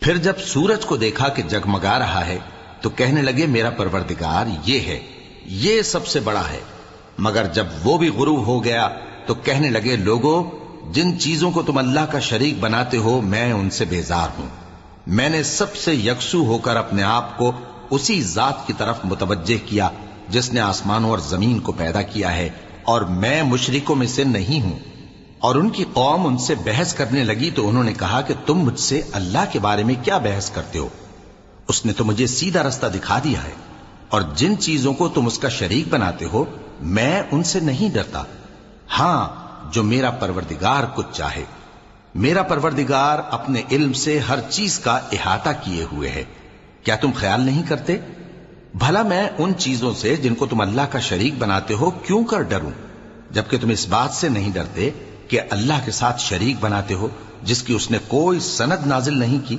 S2: پھر جب سورج کو دیکھا کہ جگمگا رہا ہے تو کہنے لگے میرا پروردگار یہ ہے، یہ سب سے بڑا ہے۔ مگر جب وہ بھی غروب ہو گیا تو کہنے لگے لوگو جن چیزوں کو تم اللہ کا شریک بناتے ہو میں ان سے بیزار ہوں۔ میں نے سب سے یکسو ہو کر اپنے آپ کو اسی ذات کی طرف متوجہ کیا جس نے آسمانوں اور زمین کو پیدا کیا ہے، اور میں مشرکوں میں سے نہیں ہوں۔ اور ان کی قوم ان سے بحث کرنے لگی تو انہوں نے کہا کہ تم مجھ سے اللہ کے بارے میں کیا بحث کرتے ہو؟ اس نے تو مجھے سیدھا رستہ دکھا دیا ہے، اور جن چیزوں کو تم اس کا شریک بناتے ہو میں ان سے نہیں ڈرتا، ہاں جو میرا پروردگار کچھ چاہے۔
S1: میرا پروردگار اپنے علم سے ہر چیز کا احاطہ کیے ہوئے ہے، کیا تم خیال نہیں کرتے؟ بھلا میں ان چیزوں سے جن کو تم اللہ کا شریک بناتے ہو کیوں کر ڈروں، جبکہ تم اس بات سے نہیں ڈرتے کہ اللہ کے ساتھ شریک بناتے ہو جس کی اس نے کوئی سند نازل نہیں کی۔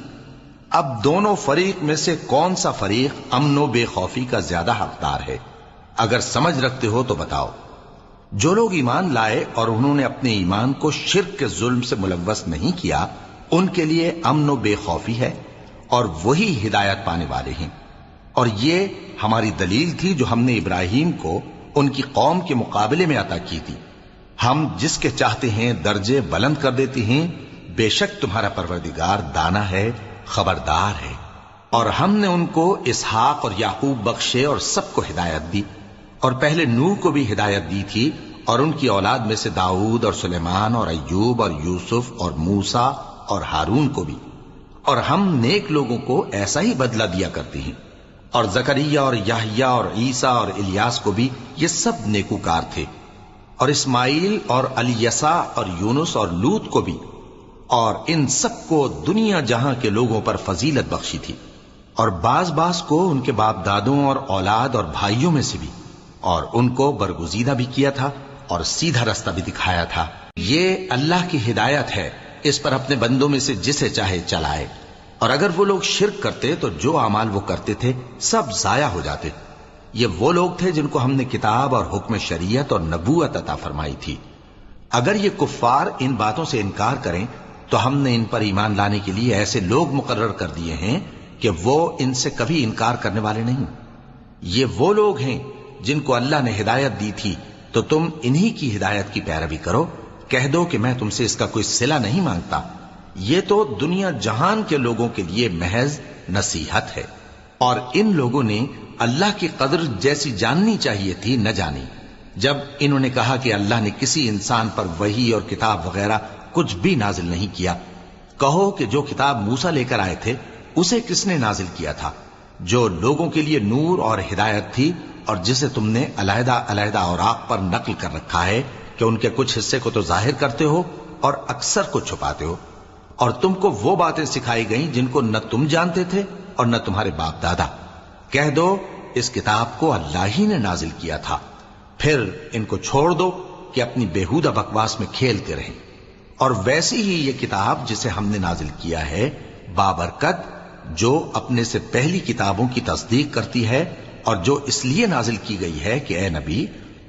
S1: اب دونوں فریق میں سے کون سا فریق امن و بے خوفی کا زیادہ حقدار ہے؟ اگر سمجھ رکھتے ہو تو بتاؤ۔ جو لوگ ایمان لائے اور انہوں نے اپنے ایمان کو شرک کے ظلم سے ملوث نہیں کیا، ان کے لیے امن و بے خوفی ہے اور وہی ہدایت پانے والے ہیں۔ اور یہ ہماری دلیل تھی جو ہم نے ابراہیم کو ان کی قوم کے مقابلے میں عطا کی تھی۔ ہم جس کے چاہتے ہیں درجے بلند کر دیتے ہیں، بے شک تمہارا پروردگار دانا ہے، خبردار ہے۔ اور ہم نے ان کو اسحاق اور یعقوب بخشے اور سب کو ہدایت دی، اور پہلے نوح کو بھی ہدایت دی تھی، اور ان کی اولاد میں سے داؤد اور سلیمان اور ایوب اور یوسف اور موسیٰ اور ہارون کو بھی۔ اور ہم نیک لوگوں کو ایسا ہی بدلہ دیا کرتے ہیں۔ اور زکریا اور یحییٰ اور عیسیٰ اور الیاس کو بھی، یہ سب نیکوکار تھے۔ اور اسماعیل اور الیسع اور یونس اور لوط کو بھی، اور ان سب کو دنیا جہاں کے لوگوں پر فضیلت بخشی تھی، اور بعض کو ان کے باپ دادوں اور اولاد اور بھائیوں میں سے بھی، اور ان کو برگزیدہ بھی کیا تھا اور سیدھا رستہ بھی دکھایا تھا۔ یہ اللہ کی ہدایت ہے، اس پر اپنے بندوں میں سے جسے چاہے چلائے۔ اور اگر وہ لوگ شرک کرتے تو جو اعمال وہ کرتے تھے سب ضائع ہو جاتے۔ یہ وہ لوگ تھے جن کو ہم نے کتاب اور حکم شریعت اور نبوت عطا فرمائی تھی۔ اگر یہ کفار ان باتوں سے انکار کریں تو ہم نے ان پر ایمان لانے کے لیے ایسے لوگ مقرر کر دیے ہیں کہ وہ ان سے کبھی انکار کرنے والے نہیں۔ یہ وہ لوگ ہیں جن کو اللہ نے ہدایت دی تھی، تو تم انہی کی ہدایت کی پیروی کرو۔ کہہ دو کہ میں تم سے اس کا کوئی صلہ نہیں مانگتا، یہ تو دنیا جہان کے لوگوں کے لیے محض نصیحت ہے۔ اور ان لوگوں نے اللہ کی قدر جیسی جاننی چاہیے تھی نہ جانی، جب انہوں نے کہا کہ اللہ نے کسی انسان پر وحی اور کتاب وغیرہ کچھ بھی نازل نہیں کیا۔ کہو کہ جو کتاب موسیٰ لے کر آئے تھے اسے کس نے نازل کیا تھا، جو لوگوں کے لیے نور اور ہدایت تھی، اور جسے تم نے علیحدہ علیحدہ اوراق پر نقل کر رکھا ہے کہ ان کے کچھ حصے کو تو ظاہر کرتے ہو اور اکثر کو چھپاتے ہو۔ اور تم کو وہ باتیں سکھائی گئیں جن کو نہ تم جانتے تھے اور نہ تمہارے باپ دادا۔ کہہ دو اس کتاب کو اللہ ہی نے نازل کیا تھا، پھر ان کو چھوڑ دو کہ اپنی بیہودہ بکواس میں کھیلتے رہیں۔ اور ویسی ہی یہ کتاب جسے ہم نے نازل کیا ہے بابرکت، جو اپنے سے پہلی کتابوں کی تصدیق کرتی ہے، اور جو اس لیے نازل کی گئی ہے کہ اے نبی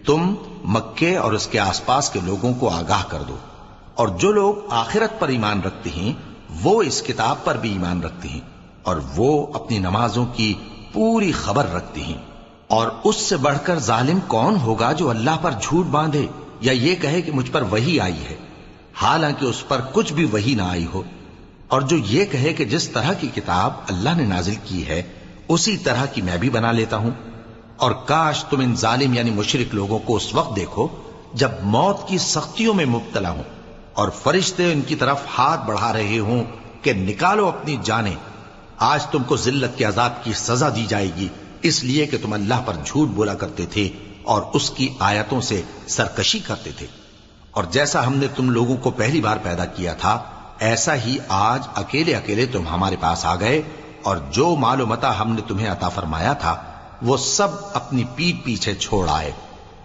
S1: تم مکے اور اس کے آس پاس کے لوگوں کو آگاہ کر دو۔ اور جو لوگ آخرت پر ایمان رکھتے ہیں وہ اس کتاب پر بھی ایمان رکھتے ہیں، اور وہ اپنی نمازوں کی پوری خبر رکھتے ہیں۔ اور اس سے بڑھ کر ظالم کون ہوگا جو اللہ پر جھوٹ باندھے یا یہ کہے کہ مجھ پر وحی آئی ہے، حالانکہ اس پر کچھ بھی وحی نہ آئی ہو، اور جو یہ کہے کہ جس طرح کی کتاب اللہ نے نازل کی ہے اسی طرح کی میں بھی بنا لیتا ہوں۔ اور کاش تم ان ظالم یعنی مشرک لوگوں کو اس وقت دیکھو جب موت کی سختیوں میں مبتلا ہوں، اور فرشتے ان کی طرف ہاتھ بڑھا رہے ہوں کہ نکالو اپنی جانیں، آج تم کو ذلت کے عذاب کی سزا دی جائے گی، اس لیے کہ تم اللہ پر جھوٹ بولا کرتے تھے اور اس کی آیتوں سے سرکشی کرتے تھے۔ اور جیسا ہم نے تم لوگوں کو پہلی بار پیدا کیا تھا ایسا ہی آج اکیلے اکیلے تم ہمارے پاس آ گئے، اور جو مال و متاع ہم نے تمہیں عطا فرمایا تھا وہ سب اپنی پیٹھ پیچھے چھوڑ آئے،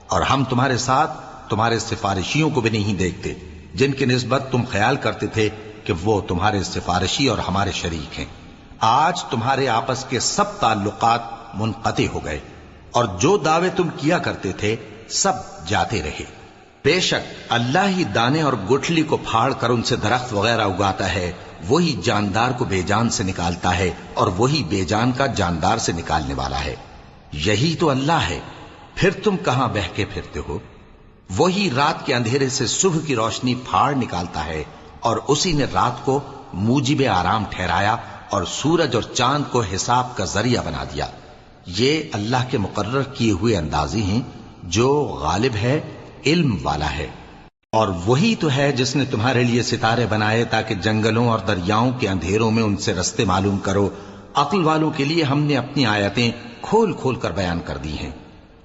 S1: اور ہم تمہارے ساتھ تمہارے سفارشیوں کو بھی نہیں دیکھتے جن کی نسبت تم خیال کرتے تھے کہ وہ تمہارے سفارشی اور ہمارے شریک ہیں۔ آج تمہارے آپس کے سب تعلقات منقطع ہو گئے، اور جو دعوے تم کیا کرتے تھے سب جاتے رہے۔ بے شک اللہ ہی دانے اور گٹھلی کو پھاڑ کر ان سے درخت وغیرہ اگاتا ہے، وہی جاندار کو بے جان سے نکالتا ہے اور وہی بے جان کا جاندار سے نکالنے والا ہے۔ یہی تو اللہ ہے، پھر تم کہاں بہکے پھرتے ہو؟ وہی رات کے اندھیرے سے صبح کی روشنی پھاڑ نکالتا ہے، اور اسی نے رات کو موجب آرام ٹھہرایا اور سورج اور چاند کو حساب کا ذریعہ بنا دیا۔ یہ اللہ کے مقرر کیے ہوئے اندازے ہیں، جو غالب ہے، علم والا ہے۔ اور وہی تو ہے جس نے تمہارے لیے ستارے بنائے تاکہ جنگلوں اور دریاؤں کے اندھیروں میں ان سے رستے معلوم کرو۔ عقل والوں کے لیے ہم نے اپنی آیتیں کھول کھول کر بیان کر دی ہیں۔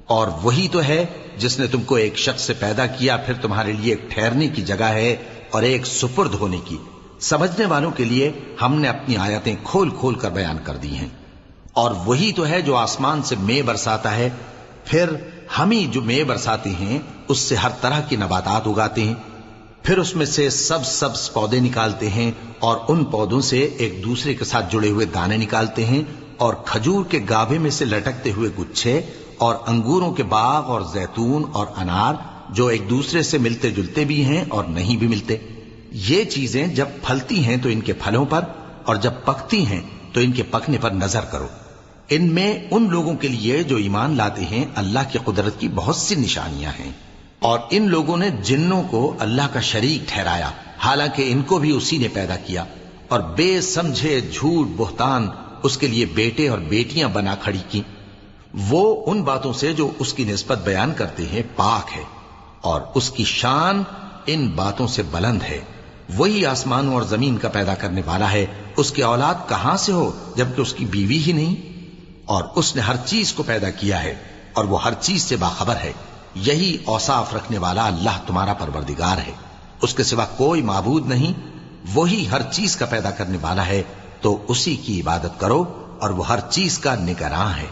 S1: اور وہی تو ہے جس نے تم کو ایک شخص سے پیدا کیا، پھر تمہارے لیے ایک ٹھہرنے کی جگہ ہے اور ایک سپرد ہونے کی۔ سمجھنے والوں کے لیے ہم نے اپنی آیتیں کھول کھول کر بیان کر دی ہیں۔ اور وہی تو ہے جو آسمان سے مے برساتا ہے، پھر ہم ہی جو مے برساتے ہیں اس سے ہر طرح کی نباتات اگاتے ہیں، پھر اس میں سے سبز پودے نکالتے ہیں اور ان پودوں سے ایک دوسرے کے ساتھ جڑے ہوئے دانے نکالتے ہیں، اور کھجور کے گابھے میں سے لٹکتے ہوئے گچھے، اور انگوروں کے باغ اور زیتون اور انار جو ایک دوسرے سے ملتے جلتے بھی ہیں اور نہیں بھی ملتے۔ یہ چیزیں جب پھلتی ہیں تو ان کے پھلوں پر، اور جب پکتی ہیں تو ان کے پکنے پر نظر کرو۔ ان میں ان لوگوں کے لیے جو ایمان لاتے ہیں اللہ کی قدرت کی بہت سی نشانیاں ہیں۔ اور ان لوگوں نے جنوں کو اللہ کا شریک ٹھہرایا، حالانکہ ان کو بھی اسی نے پیدا کیا، اور بے سمجھے جھوٹ بہتان اس کے لیے بیٹے اور بیٹیاں بنا کھڑی کی۔ وہ ان باتوں سے جو اس کی نسبت بیان کرتے ہیں پاک ہے، اور اس کی شان ان باتوں سے بلند ہے۔ وہی آسمانوں اور زمین کا پیدا کرنے والا ہے، اس کی اولاد کہاں سے ہو جبکہ اس کی بیوی ہی نہیں؟ اور اس نے ہر چیز کو پیدا کیا ہے، اور وہ ہر چیز سے باخبر ہے۔ یہی اوصاف رکھنے والا اللہ تمہارا پروردگار ہے، اس کے سوا کوئی معبود نہیں۔ وہی ہر چیز کا پیدا کرنے والا ہے، تو اسی کی عبادت کرو، اور وہ ہر چیز کا نگراں ہے۔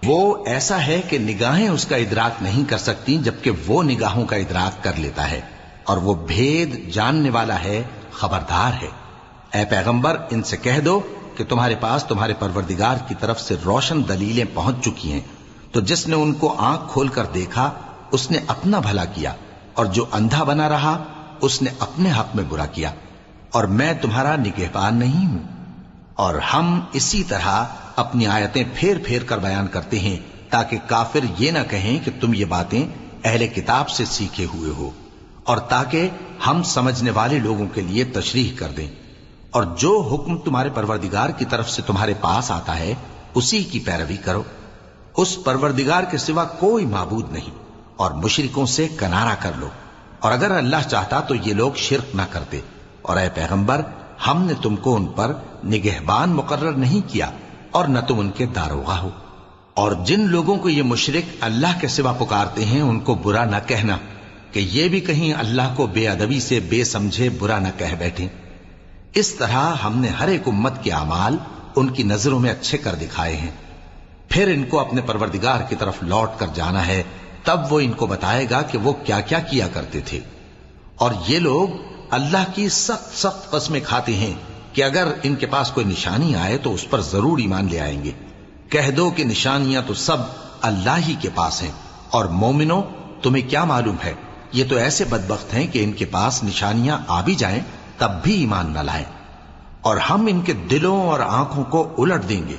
S1: وہ ایسا ہے کہ نگاہیں اس کا ادراک نہیں کر سکتی، جبکہ وہ نگاہوں کا ادراک کر لیتا ہے، اور وہ بھید جاننے والا ہے، خبردار ہے۔ اے پیغمبر، ان سے کہہ دو کہ تمہارے پاس تمہارے پروردگار کی طرف سے روشن دلیلیں پہنچ چکی ہیں، تو جس نے ان کو آنکھ کھول کر دیکھا اس نے اپنا بھلا کیا، اور جو اندھا بنا رہا اس نے اپنے حق میں برا کیا، اور میں تمہارا نگہبان نہیں ہوں۔ اور ہم اسی طرح اپنی آیتیں پھیر پھیر کر بیان کرتے ہیں تاکہ کافر یہ نہ کہیں کہ تم یہ باتیں اہل کتاب سے سیکھے ہوئے ہو، اور تاکہ ہم سمجھنے والے لوگوں کے لیے تشریح کر دیں۔ اور جو حکم تمہارے پروردگار کی طرف سے تمہارے پاس آتا ہے اسی کی پیروی کرو، اس پروردگار کے سوا کوئی معبود نہیں، اور مشرکوں سے کنارہ کر لو، اور اگر اللہ چاہتا تو یہ لوگ شرک نہ کرتے۔ اور اے پیغمبر، ہم نے تم کو ان پر نگہبان مقرر نہیں کیا، اور نہ تم ان کے داروغہ ہو۔ اور جن لوگوں کو یہ مشرک اللہ کے سوا پکارتے ہیں ان کو برا نہ کہنا، کہ یہ بھی کہیں اللہ کو بے ادبی سے بے سمجھے برا نہ کہہ بیٹھیں۔ اس طرح ہم نے ہر ایک امت کے اعمال ان کی نظروں میں اچھے کر دکھائے ہیں، پھر ان کو اپنے پروردگار کی طرف لوٹ کر جانا ہے، تب وہ ان کو بتائے گا کہ وہ کیا کیا کیا کرتے تھے۔ اور یہ لوگ اللہ کی سخت سخت قسمیں کھاتے ہیں کہ اگر ان کے پاس کوئی نشانی آئے تو اس پر ضرور ایمان لے آئیں گے۔ کہہ دو کہ نشانیاں تو سب اللہ ہی کے پاس ہیں، اور مومنوں تمہیں کیا معلوم ہے، یہ تو ایسے بدبخت ہیں کہ ان کے پاس نشانیاں آ بھی جائیں تب بھی ایمان نہ لائیں۔ اور ہم ان کے دلوں اور آنکھوں کو الٹ دیں گے،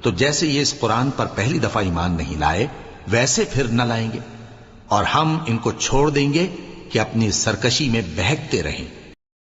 S1: تو جیسے یہ اس قرآن پر پہلی دفعہ ایمان نہیں لائے ویسے پھر نہ لائیں گے، اور ہم ان کو چھوڑ دیں گے کہ اپنی سرکشی میں بہکتے رہیں۔